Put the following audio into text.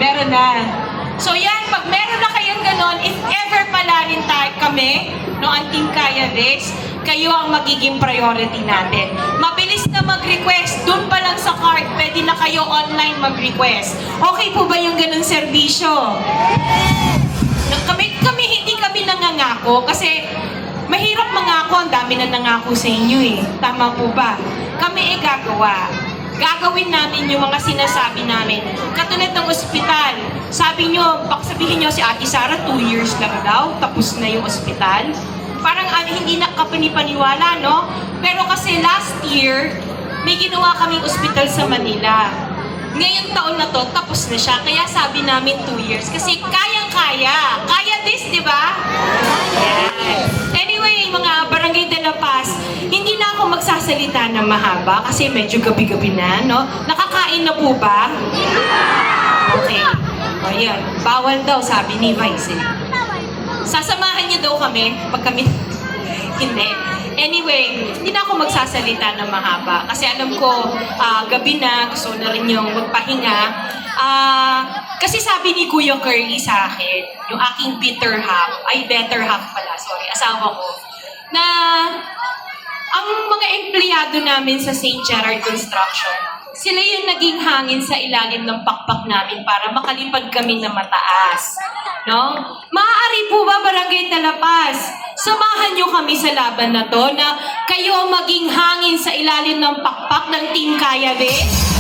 Meron na. So yan, pag meron na kayong ganon, if ever pala rin kami, no, ang Team Kaya This, kayo ang magiging priority natin. Mabilis na mag-request, dun pa lang sa card, pwede na kayo online mag-request. Okay po ba yung ganun serbisyo? Kami hindi kami nangangako kasi mahirap mangako, ang dami na nangako sa inyo eh. Tama po ba? Kami gagawa. Gagawin namin yung mga sinasabi namin. Katulad ng ospital. Sabi nyo, sabihin nyo si Ate Sara, 2 years lang daw, tapos na yung ospital. Parang hindi na kapanipaniwala, no? Pero kasi last year, may ginawa kaming ospital sa Manila. Ngayong taon na to, tapos na siya. Kaya sabi namin 2 years. Kasi kayang-kaya. Kaya this, di ba? Anyway, mga Barangay de la Paz, hindi na ako magsasalita ng mahaba kasi medyo gabi-gabi na, no? Nakakain na po ba? Okay. O yan. Bawal daw, sabi ni Vice. Sasamahan niyo daw kami pag kami... Hindi. Anyway, hindi na ako magsasalita ng mahaba kasi alam ko gabi na, gusto na rin yung magpahinga. Kasi sabi ni Kuya Curly sa akin, yung aking better half pala, sorry, asawa ko, na ang mga empleyado namin sa St. Gerard Construction, sila yung naging hangin sa ilalim ng pakpak namin para makalipad kami na mataas. No? Maaari po ba, Barangay de la Paz, samahan nyo kami sa laban na to na kayo maging hangin sa ilalim ng pakpak ng Team Kaya This?